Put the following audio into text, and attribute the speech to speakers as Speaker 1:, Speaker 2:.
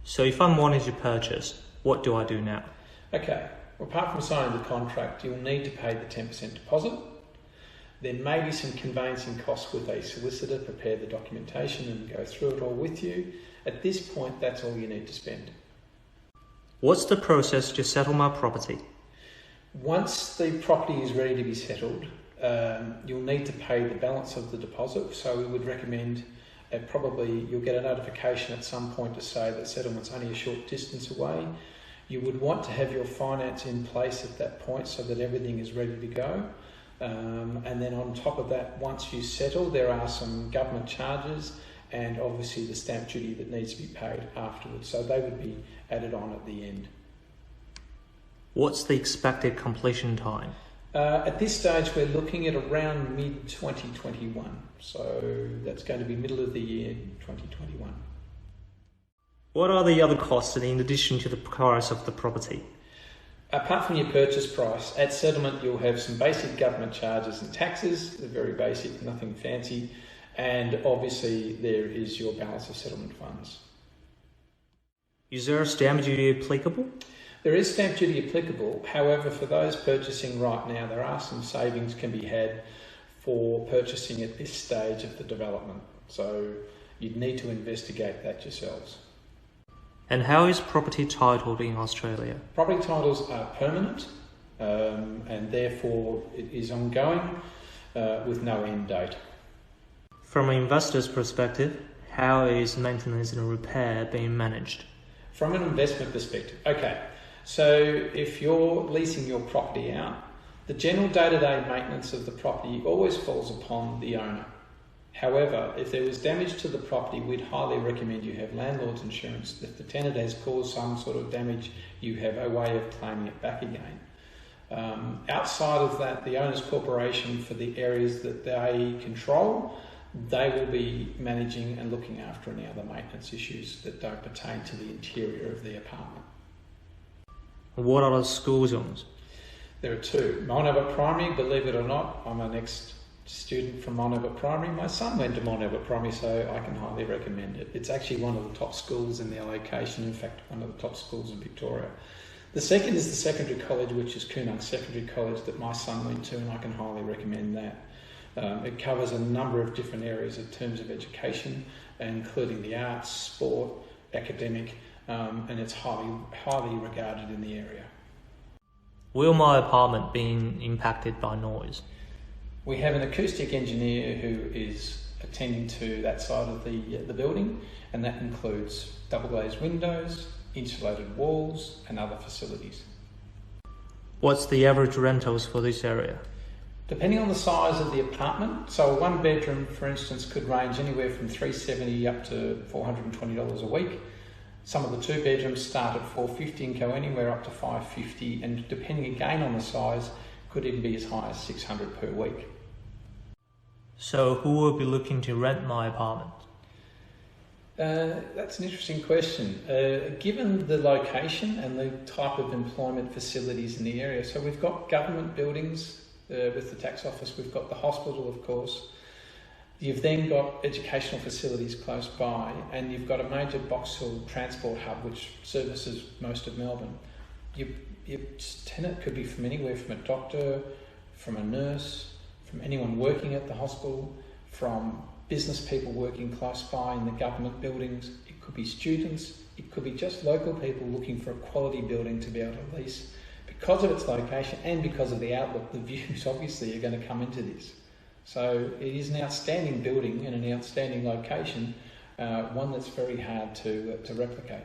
Speaker 1: So if I'm wanting to purchase, what do I do now?
Speaker 2: Okay, well, apart from signing the contract, you'll need to pay the 10% deposit. There may be some conveyancing costs with a solicitor, prepare the documentation and go through it all with you. At this point, that's all you need to spend.
Speaker 1: What's the process to settle my property?
Speaker 2: Once the property is ready to be settled, you'll need to pay the balance of the deposit. So we would recommend probably you'll get a notification at some point to say that settlement's only a short distance away. You would want to have your finance in place at that point so that everything is ready to go. And then on top of that, once you settle, there are some government charges and obviously the stamp duty that needs to be paid afterwards. So they would be added on at the end.
Speaker 1: What's the expected completion time?
Speaker 2: At this stage, we're looking at around mid-2021. So that's going to be middle of the year, 2021.
Speaker 1: What are the other costs in addition to the price of the property?
Speaker 2: Apart from your purchase price, at settlement you'll have some basic government charges and taxes. They're very basic, nothing fancy. And obviously there is your balance of settlement funds.
Speaker 1: Is there a stamp duty applicable?
Speaker 2: There is stamp duty applicable. However, for those purchasing right now, there are some savings can be had for purchasing at this stage of the development. So you'd need to investigate that yourselves.
Speaker 1: And how is property titled in Australia?
Speaker 2: Property titles are permanent and therefore it is ongoing with no end date.
Speaker 1: From an investor's perspective, how is maintenance and repair being managed?
Speaker 2: From an investment perspective, okay. So if you're leasing your property out, the general day-to-day maintenance of the property always falls upon the owner. However, if there was damage to the property, we'd highly recommend you have landlord's insurance. If the tenant has caused some sort of damage, you have a way of claiming it back again. Outside of that, the owner's corporation, for the areas that they control, they will be managing and looking after any other maintenance issues that don't pertain to the interior of the apartment.
Speaker 1: What are the school zones?
Speaker 2: There are two. Mount Albert Primary, believe it or not, I'm an ex-student from Mount Albert Primary. My son went to Mount Albert Primary, so I can highly recommend it. It's actually one of the top schools in their location, in fact, one of the top schools in Victoria. The second is the secondary college, which is Coonung Secondary College that my son went to, and I can highly recommend that. It covers a number of different areas in terms of education, including the arts, sport, academic, and it's highly regarded in the area.
Speaker 1: Will my apartment be impacted by noise?
Speaker 2: We have an acoustic engineer who is attending to that side of the building, and that includes double glazed windows, insulated walls, and other facilities.
Speaker 1: What's the average rentals for this area?
Speaker 2: Depending on the size of the apartment, so a one bedroom, for instance, could range anywhere from $370 up to $420 a week. Some of the two bedrooms start at $450 and go anywhere up to $550, and depending again on the size, could even be as high as $600 per week.
Speaker 1: So who will be looking to rent my apartment?
Speaker 2: That's an interesting question. Given the location and the type of employment facilities in the area, so we've got government buildings with the tax office, we've got the hospital, of course. You've then got educational facilities close by, and you've got a major Box Hill transport hub which services most of Melbourne. Your tenant could be from anywhere from a doctor, from a nurse, from anyone working at the hospital, from business people working close by in the government buildings. It could be students, it could be just local people looking for a quality building to be able to lease. Because of its location and because of the outlook, the views obviously are going to come into this. So it is an outstanding building in an outstanding location, one that's very hard to replicate.